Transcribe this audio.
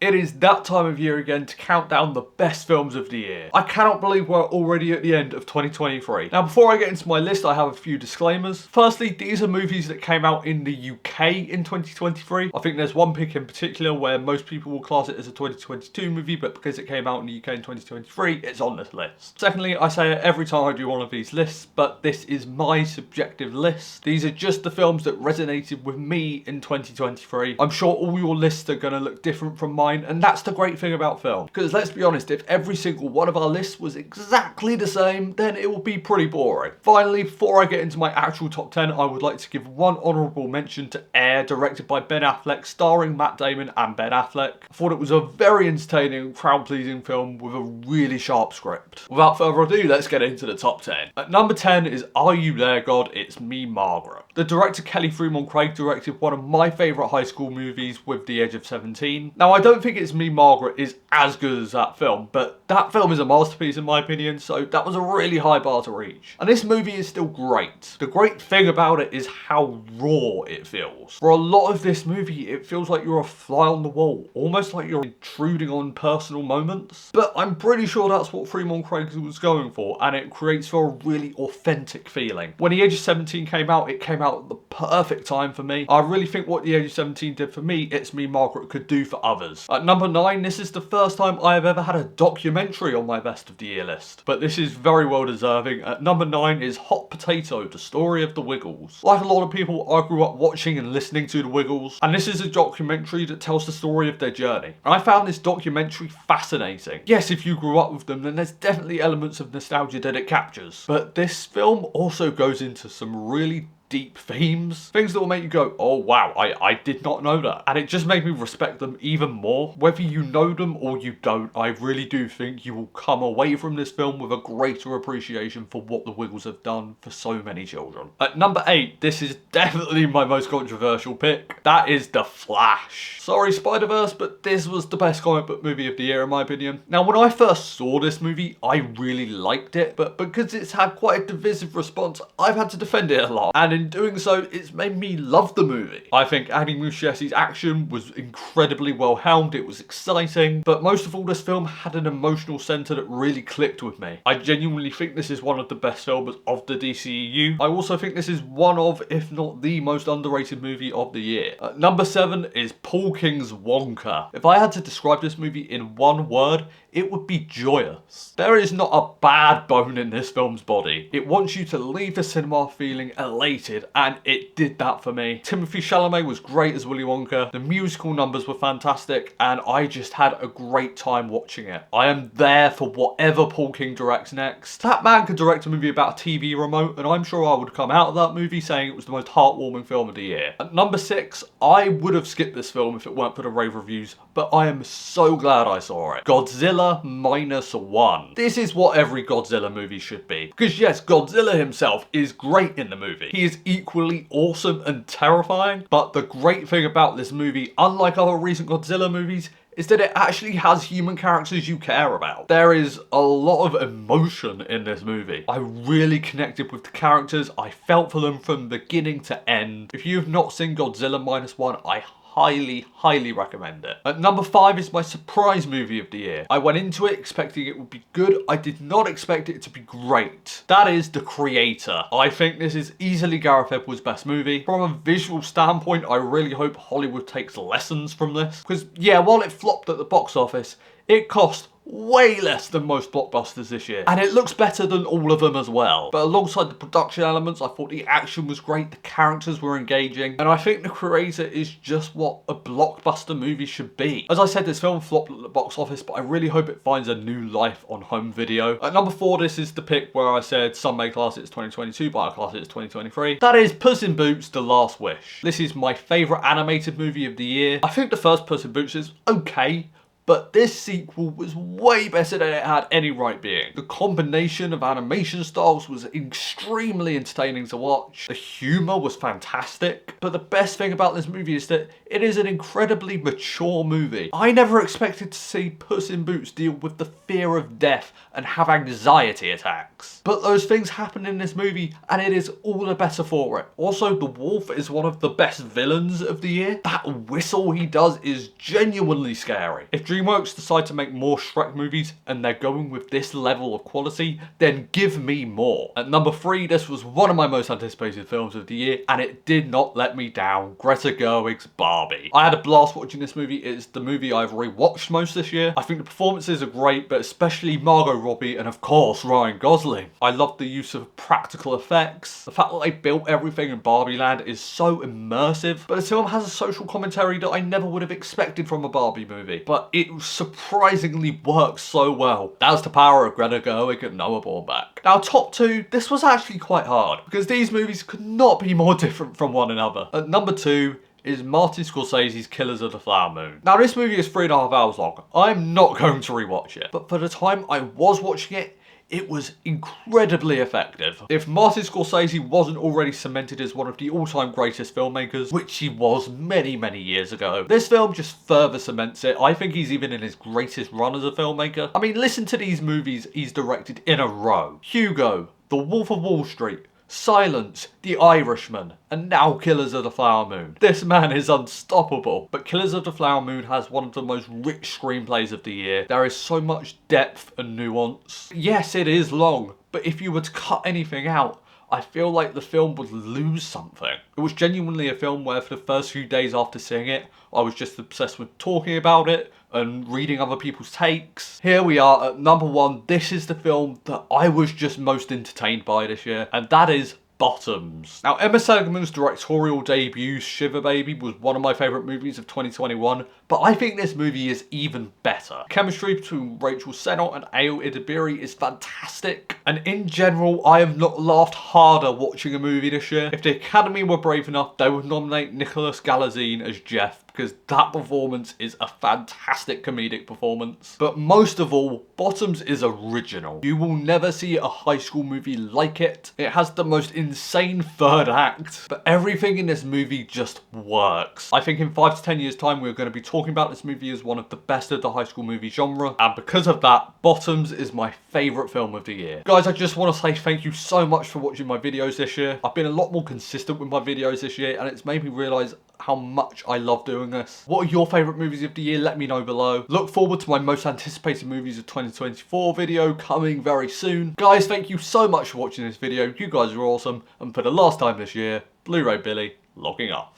It is that time of year again to count down the best films of the year. I cannot believe we're already at the end of 2023. Now, before I get into my list, I have a few disclaimers. Firstly, these are movies that came out in the UK in 2023. I think there's one pick in particular where most people will class it as a 2022 movie, but because it came out in the UK in 2023, it's on this list. Secondly, I say it every time I do one of these lists, but this is my subjective list. These are just the films that resonated with me in 2023. I'm sure all your lists are going to look different from mine, and that's the great thing about film. Because let's be honest, if every single one of our lists was exactly the same, then it would be pretty boring. Finally, before I get into my actual top 10, I would like to give one honourable mention to Air, directed by Ben Affleck, starring Matt Damon and Ben Affleck. I thought it was a very entertaining, crowd-pleasing film with a really sharp script. Without further ado, let's get into the top 10. At number 10 is Are You There, God? It's Me, Margaret. The director Kelly Fremont Craig directed one of my favourite high school movies, With the Age of 17. Now, I don't think It's Me, Margaret is as good as that film, but that film is a masterpiece in my opinion, so that was a really high bar to reach. And this movie is still great. The great thing about it is how raw it feels. For a lot of this movie, it feels like you're a fly on the wall, almost like you're intruding on personal moments. But I'm pretty sure that's what Fremont Craig was going for, and it creates for a really authentic feeling. When The Age of 17 came out, it came out at the perfect time for me. I really think what The Age of 17 did for me, It's Me, Margaret could do for others. At number 9, this is the first time I have ever had a documentary on my best of the year list, but this is very well deserving. At number 9 is Hot Potato, the story of the Wiggles. Like a lot of people, I grew up watching and listening to the Wiggles, and this is a documentary that tells the story of their journey. And I found this documentary fascinating. Yes, if you grew up with them, then there's definitely elements of nostalgia that it captures, but this film also goes into some really deep themes. Things that will make you go, oh wow, I did not know that. And it just made me respect them even more. Whether you know them or you don't, I really do think you will come away from this film with a greater appreciation for what the Wiggles have done for so many children. At number 8, this is definitely my most controversial pick. That is The Flash. Sorry Spider-Verse, but this was the best comic book movie of the year in my opinion. Now when I first saw this movie, I really liked it, but because it's had quite a divisive response, I've had to defend it a lot. And in doing so, it's made me love the movie. I think Andy Muschietti's action was incredibly well helmed, it was exciting, but most of all this film had an emotional centre that really clicked with me. I genuinely think this is one of the best films of the DCEU. I also think this is one of, if not the most underrated movie of the year. Number 7 is Paul King's Wonka. If I had to describe this movie in one word, it would be joyous. There is not a bad bone in this film's body. It wants you to leave the cinema feeling elated, and it did that for me. Timothée Chalamet was great as Willy Wonka, the musical numbers were fantastic, and I just had a great time watching it. I am there for whatever Paul King directs next. That man could direct a movie about a TV remote, and I'm sure I would come out of that movie saying it was the most heartwarming film of the year. At number 6, I would have skipped this film if it weren't for the rave reviews, but I am so glad I saw it. Godzilla -1. This is what every Godzilla movie should be. Because yes, Godzilla himself is great in the movie. He is equally awesome and terrifying, but the great thing about this movie, unlike other recent Godzilla movies, is that it actually has human characters you care about. There is a lot of emotion in this movie. I really connected with the characters, I felt for them from beginning to end. If you have not seen Godzilla -1, I highly recommend it. At number 5 is my surprise movie of the year. I went into it expecting it would be good. I did not expect it to be great. That is The Creator. I think this is easily Gareth Edwards' best movie. From a visual standpoint, I really hope Hollywood takes lessons from this. Because yeah, while it flopped at the box office, it cost way less than most blockbusters this year, and it looks better than all of them as well. But alongside the production elements, I thought the action was great, the characters were engaging, and I think The Creator is just what a blockbuster movie should be. As I said, this film flopped at the box office, but I really hope it finds a new life on home video. At number 4, this is the pick where I said some may class it as 2022, but I class it as 2023. That is Puss in Boots: The Last Wish. This is my favourite animated movie of the year. I think the first Puss in Boots is okay, But this sequel was way better than it had any right being. The combination of animation styles was extremely entertaining to watch. The humour was fantastic. But the best thing about this movie is that it is an incredibly mature movie. I never expected to see Puss in Boots deal with the fear of death and have anxiety attacks. But those things happen in this movie and it is all the better for it. Also, the wolf is one of the best villains of the year. That whistle he does is genuinely scary. If DreamWorks decide to make more Shrek movies and they're going with this level of quality, then give me more. At number 3, this was one of my most anticipated films of the year and it did not let me down. Greta Gerwig's Barbie. I had a blast watching this movie. It is the movie I've rewatched most this year. I think the performances are great, but especially Margot Robbie and of course Ryan Gosling. I love the use of practical effects. The fact that they built everything in Barbie Land is so immersive. But the film has a social commentary that I never would have expected from a Barbie movie. But it surprisingly works so well. That's the power of Greta Gerwig and Noah Baumbach. Now, top 2, this was actually quite hard because these movies could not be more different from one another. At number 2 is Martin Scorsese's Killers of the Flower Moon. Now, this movie is 3.5 hours long. I'm not going to rewatch it, but for the time I was watching it, it was incredibly effective. If Martin Scorsese wasn't already cemented as one of the all-time greatest filmmakers, which he was many, many years ago, this film just further cements it. I think he's even in his greatest run as a filmmaker. I mean, listen to these movies he's directed in a row. Hugo, The Wolf of Wall Street, Silence, The Irishman, and now Killers of the Flower Moon. This man is unstoppable. But Killers of the Flower Moon has one of the most rich screenplays of the year. There is so much depth and nuance. Yes, it is long, but if you were to cut anything out, I feel like the film would lose something. It was genuinely a film where for the first few days after seeing it, I was just obsessed with talking about it and reading other people's takes. Here we are at number 1. This is the film that I was just most entertained by this year, and that is Bottoms. Now, Emma Seligman's directorial debut, Shiver Baby, was one of my favourite movies of 2021, but I think this movie is even better. Chemistry between Rachel Sennott and Ayo Edebiri is fantastic, and in general, I have not laughed harder watching a movie this year. If the Academy were brave enough, they would nominate Nicholas Galitzine as Jeff, because that performance is a fantastic comedic performance. But most of all, Bottoms is original. You will never see a high school movie like it. It has the most insane third act, but everything in this movie just works. I think in 5 to 10 years time, we're going to be talking about this movie as one of the best of the high school movie genre, and because of that, Bottoms is my favourite film of the year. Guys, I just want to say thank you so much for watching my videos this year. I've been a lot more consistent with my videos this year, and it's made me realise how much I love doing this. What are your favourite movies of the year? Let me know below. Look forward to my most anticipated movies of 2024 video coming very soon. Guys, thank you so much for watching this video. You guys are awesome. And for the last time this year, Blu-ray Billy logging off.